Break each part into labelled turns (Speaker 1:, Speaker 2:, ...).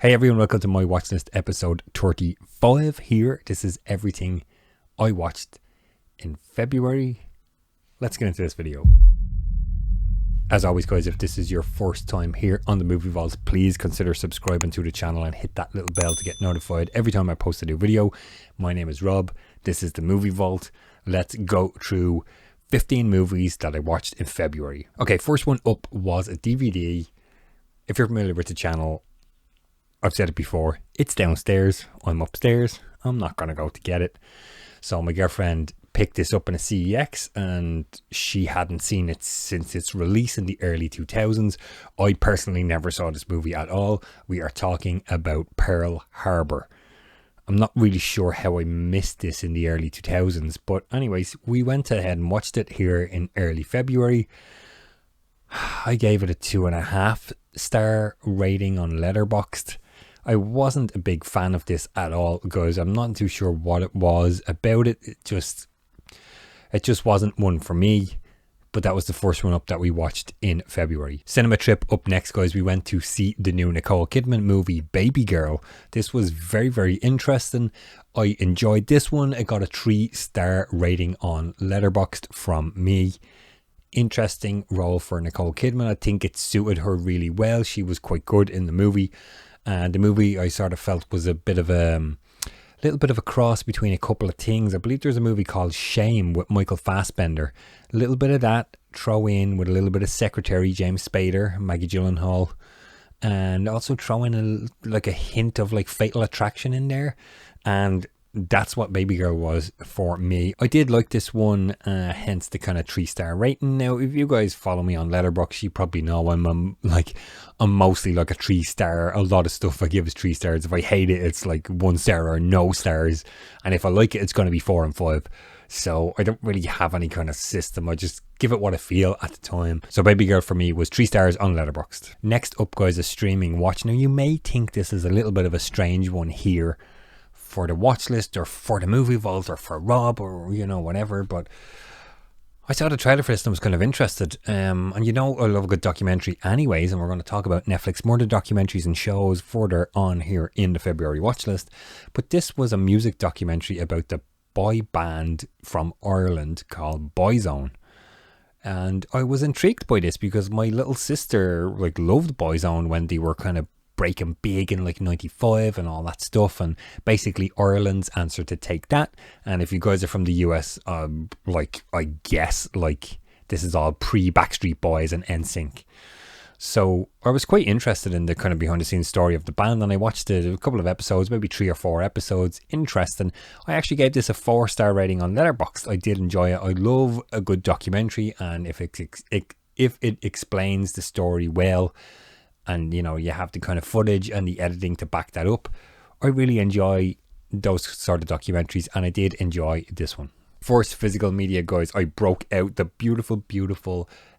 Speaker 1: Hey everyone, welcome to my Watchlist episode 35 here. This is everything I watched in February. Let's get into this video. As always guys, if this is your first time here on the Movie Vault, please consider subscribing to the channel and hit that little bell to get notified every time I post a new video. My name is Rob, this is the Movie Vault. Let's go through 15 movies that I watched in February. Okay, first one up was a DVD. If you're familiar with the channel, I've said it before, it's downstairs, I'm upstairs, I'm not going to go to get it. So my girlfriend picked this up in a CEX and she hadn't seen it since its release in the early 2000s. I personally never saw this movie at all. We are talking about Pearl Harbor. I'm not really sure how I missed this in the early 2000s, but anyways, we went ahead and watched it here in early February. I gave it a 2.5 star rating on Letterboxd. I wasn't a big fan of this at all, guys. I'm not too sure what it was about it. It just wasn't one for me. But that was the first one up that we watched in February. Cinema trip up next, guys. We went to see the new Nicole Kidman movie, Babygirl. This was very, very interesting. I enjoyed this one. I got a 3-star rating on Letterboxd from me. Interesting role for Nicole Kidman. I think it suited her really well. She was quite good in the movie. And the movie I sort of felt was a bit of a little bit of a cross between a couple of things. I believe there's a movie called Shame with Michael Fassbender. A little bit of that throw in with a little bit of Secretary James Spader, Maggie Gyllenhaal, and also throw in a hint of like Fatal Attraction in there. And that's what Babygirl was for me. I did like this one, hence the kind of 3-star rating. Now, if you guys follow me on Letterboxd, you probably know I'm mostly like a 3-star. A lot of stuff I give is 3 stars. If I hate it, it's like 1 star or no stars. And if I like it, it's going to be 4 and 5. So I don't really have any kind of system. I just give it what I feel at the time. So Babygirl for me was 3 stars on Letterboxd. Next up, guys, is Streaming Watch. Now, you may think this is a little bit of a strange one here for the watch list or for the Movie Vault or for Rob or whatever, but I saw the trailer for this and I was kind of interested, and I love a good documentary anyways, and we're going to talk about Netflix more than documentaries and shows further on here in the February watch list. But this was a music documentary about the boy band from Ireland called Boyzone, and I was intrigued by this because my little sister loved Boyzone when they were kind of breaking big in 95 and all that stuff, and basically Ireland's answer to Take That. And if you guys are from the US, I guess this is all pre Backstreet Boys and NSYNC. So I was quite interested in the kind of behind the scenes story of the band, and I watched a couple of episodes, maybe 3 or 4 episodes. Interesting. I actually gave this a 4-star rating on Letterboxd. I did enjoy it. I love a good documentary, and if it explains the story well, and you have the kind of footage and the editing to back that up, I really enjoy those sort of documentaries, and I did enjoy this one. First physical media, guys, I broke out the beautiful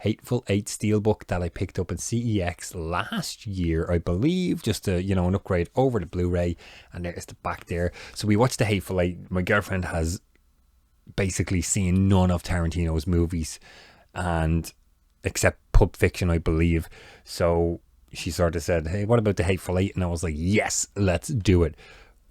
Speaker 1: Hateful 8 steelbook that I picked up in CEX last year, I believe, just to, an upgrade over the Blu-ray, and there's the back there. So we watched the Hateful 8. My girlfriend has basically seen none of Tarantino's movies, and except Pulp Fiction, I believe. So she sort of said, hey, what about the Hateful 8? And I was like, yes, let's do it.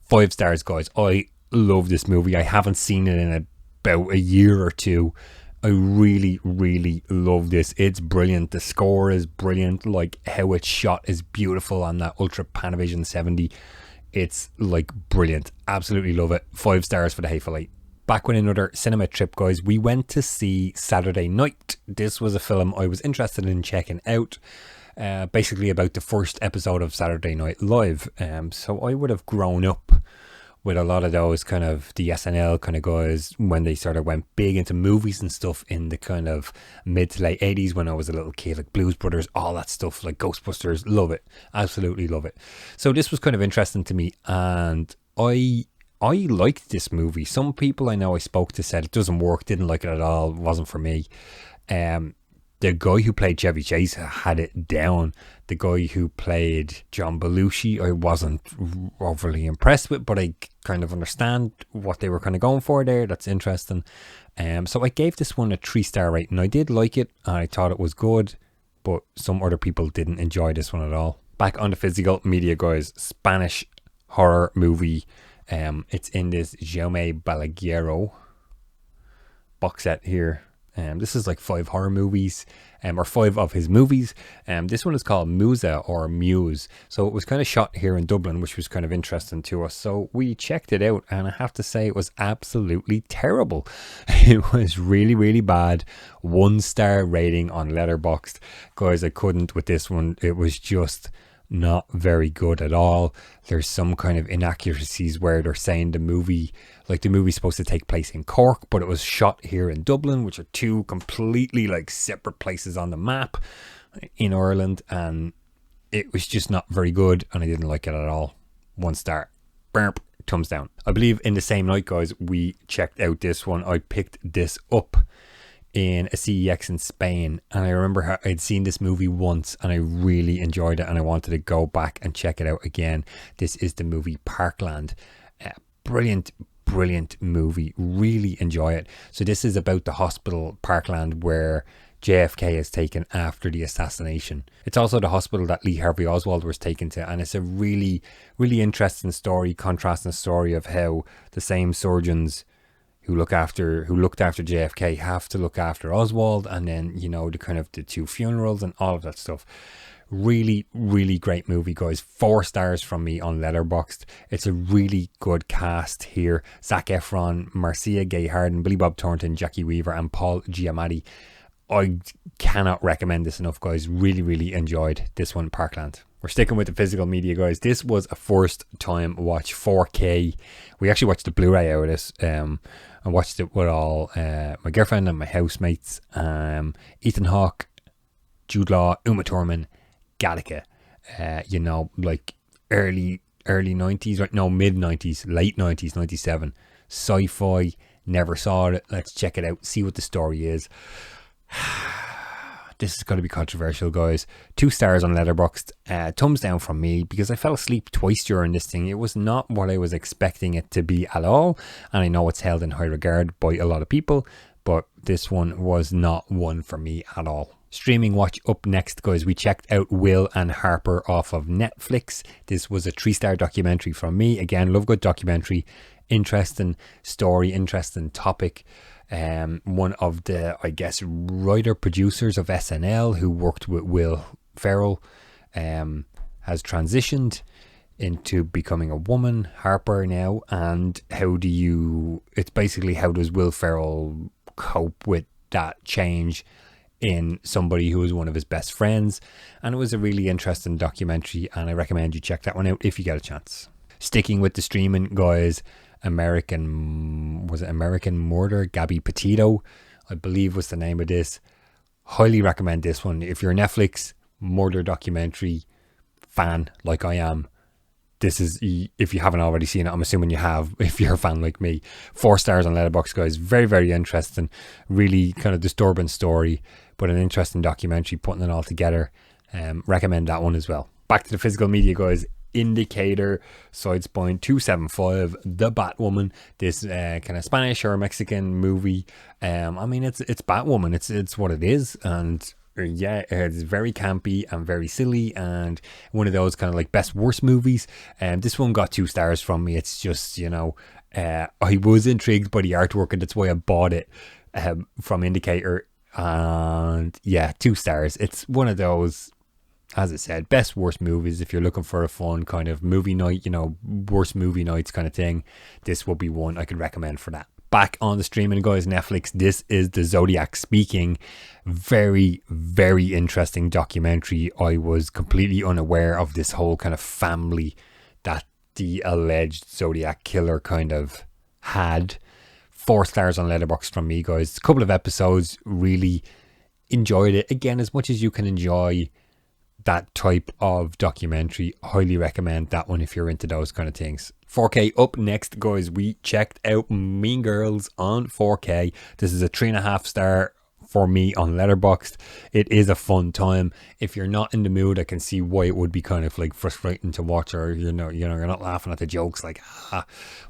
Speaker 1: 5 stars, guys. I love this movie. I haven't seen it in about a year or two. I really, really love this. It's brilliant. The score is brilliant. How it's shot is beautiful on that Ultra Panavision 70. It's brilliant. Absolutely love it. 5 stars for the Hateful 8. Back with another cinema trip, guys. We went to see Saturday Night. This was a film I was interested in checking out. Basically about the first episode of Saturday Night Live. So I would have grown up with a lot of those kind of the SNL kind of guys when they sort of went big into movies and stuff in the kind of mid to late 80s when I was a little kid, like Blues Brothers, all that stuff, like Ghostbusters. Love it. Absolutely love it. So this was kind of interesting to me, and I liked this movie. Some people I know I spoke to said it doesn't work, didn't like it at all, wasn't for me. The guy who played Chevy Chase had it down. The guy who played John Belushi, I wasn't overly impressed with, but I kind of understand what they were kind of going for there. That's interesting. So I gave this one a 3-star rating. I did like it. I thought it was good, but some other people didn't enjoy this one at all. Back on the physical media, guys. Spanish horror movie. It's in this Jaume Balaguero box set here. This is like 5 horror movies, or 5 of his movies. This one is called Muse or Muse. So it was kind of shot here in Dublin, which was kind of interesting to us. So we checked it out, and I have to say it was absolutely terrible. It was really, really bad. 1-star rating on Letterboxd. Guys, I couldn't with this one. It was just not very good at all. There's some kind of inaccuracies where they're saying the movie's supposed to take place in Cork, but it was shot here in Dublin, which are 2 completely like separate places on the map in Ireland, and it was just not very good, and I didn't like it at all. 1 star. Burp. Thumbs down. I believe in the same night, guys, we checked out this one. I picked this up in a CEX in Spain, and I remember how I'd seen this movie once and I really enjoyed it, and I wanted to go back and check it out again. This is the movie Parkland. Brilliant movie. Really enjoy it. So this is about the hospital Parkland where JFK is taken after the assassination. It's also the hospital that Lee Harvey Oswald was taken to, and it's a really interesting story, contrasting story of how the same surgeons who looked after JFK have to look after Oswald, and then, you know, the kind of the 2 funerals and all of that stuff. Really great movie, guys. 4 stars from me on Letterboxd. It's a really good cast here. Zac Efron, Marcia Gay Harden, Billy Bob Thornton, Jackie Weaver, and Paul Giamatti. I cannot recommend this enough, guys. Really enjoyed this one, Parkland. We're sticking with the physical media, guys. This was a first time watch, 4K. We actually watched the Blu-ray out of this. I watched it with all my girlfriend and my housemates. Ethan Hawke, Jude Law, Uma Thurman, Gattaca. You know, like early 90s, right? No, mid 90s, late 90s, 97. Sci-fi. Never saw it. Let's check it out. See what the story is. This is going to be controversial, guys. 2 stars on Letterboxd. Thumbs down from me, because I fell asleep twice during this thing. It was not what I was expecting it to be at all, and I know it's held in high regard by a lot of people, but this one was not one for me at all. Streaming watch up next, guys. We checked out Will and Harper off of Netflix. This was a 3-star documentary from me. Again, love good documentary. Interesting story, interesting topic. One of the, I guess, writer producers of SNL who worked with Will Ferrell has transitioned into becoming a woman, Harper now, and it's basically how does Will Ferrell cope with that change in somebody who was one of his best friends. And it was a really interesting documentary, and I recommend you check that one out if you get a chance. Sticking with the streaming, guys, American Murder, Gabby Petito, I believe was the name of this. Highly recommend this one. If you're a Netflix murder documentary fan like I am, this is, if you haven't already seen it, I'm assuming you have, if you're a fan like me. 4 stars on Letterboxd, guys. Very interesting. Really kind of disturbing story, but an interesting documentary, putting it all together. Recommend that one as well. Back to the physical media, guys. Indicator, Sidespine 275, The Batwoman. This kind of Spanish or Mexican movie. I mean, it's Batwoman. It's what it is, and yeah, it's very campy and very silly, and one of those kind of like best worst movies. And this one got 2 stars from me. It's just, you know, I was intrigued by the artwork, and that's why I bought it from Indicator. And yeah, 2 stars. It's one of those, as I said, best worst movies. If you're looking for a fun kind of movie night, you know, worst movie nights kind of thing, this will be one I could recommend for that. Back on the streaming, guys, Netflix. This is the Zodiac Speaking. Very interesting documentary. I was completely unaware of this whole kind of family that the alleged Zodiac killer kind of had. 4 stars on Letterboxd from me, guys. A couple of episodes, really enjoyed it. Again, as much as you can enjoy that type of documentary, highly recommend that one if you're into those kind of things. 4K up next, guys. We checked out Mean Girls on 4K. This is a 3.5 star for me on Letterboxd. It is a fun time. If you're not in the mood, I can see why it would be kind of like frustrating to watch, or you know you're not laughing at the jokes, like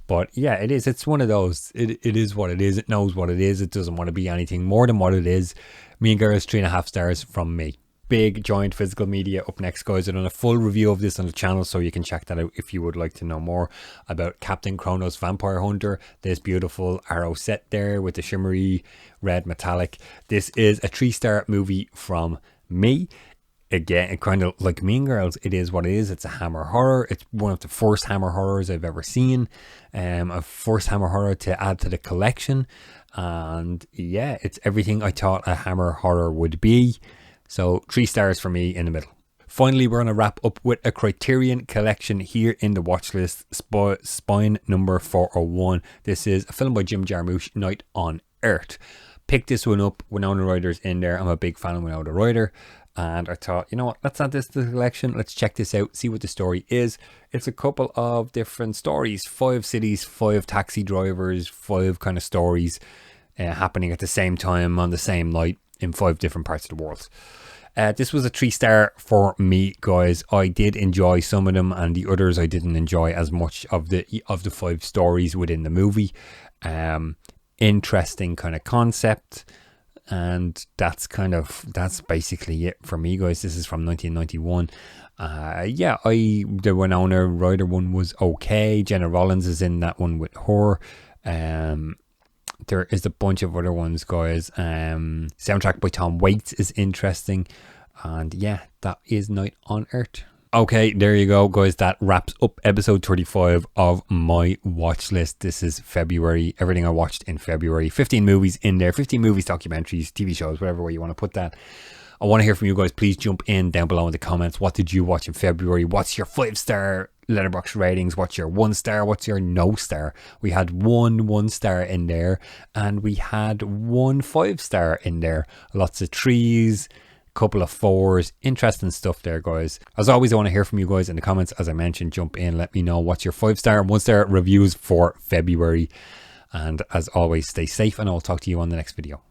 Speaker 1: but yeah, it is. It's one of those. It is what it is. It knows what it is. It doesn't want to be anything more than what it is. Mean Girls, 3.5 stars from me. big giant physical media up next, guys. I've done a full review of this on the channel, so you can check that out if you would like to know more about Captain Kronos Vampire Hunter. This beautiful arrow set there with the shimmery red metallic. This is a 3-star movie from me. Again, kind of like Mean Girls, it is what it is. It's a Hammer horror. It's one of the first Hammer horrors I've ever seen. A first Hammer horror to add to the collection. And yeah, it's everything I thought a Hammer horror would be. So 3 stars for me in the middle. Finally, we're going to wrap up with a Criterion collection here in the watch list. Spine number 401. This is a film by Jim Jarmusch, Night on Earth. Picked this one up. Winona Ryder's in there. I'm a big fan of Winona Ryder. And I thought, you know what, let's add this to the collection. Let's check this out, see what the story is. It's a couple of different stories. 5 cities, 5 taxi drivers, 5 kind of stories happening at the same time on the same night in 5 different parts of the world. This was a 3-star for me, guys. I did enjoy some of them, and the others I didn't enjoy as much of the 5 stories within the movie. Interesting kind of concept. And that's basically it for me, guys. This is from 1991. Yeah, the Winona Ryder one was okay. Jenna Rollins is in that one with her. There is a bunch of other ones, guys. Soundtrack by Tom Waits is interesting. And yeah, that is Night on Earth. Okay, there you go, guys. That wraps up episode 35 of my watch list. This is February. Everything I watched in February. 15 movies in there. 15 movies, documentaries, TV shows, whatever way you want to put that. I want to hear from you guys. Please jump in down below in the comments. What did you watch in February? What's your 5-star Letterboxd ratings? What's your 1-star? What's your no star? We had 1-star in there, and we had 1 5-star in there. Lots of 3s, couple of 4s. Interesting stuff there, guys. As always, I want to hear from you guys in the comments. As I mentioned, jump in, let me know what's your 5-star and 1-star reviews for February. And as always, stay safe, and I'll talk to you on the next video.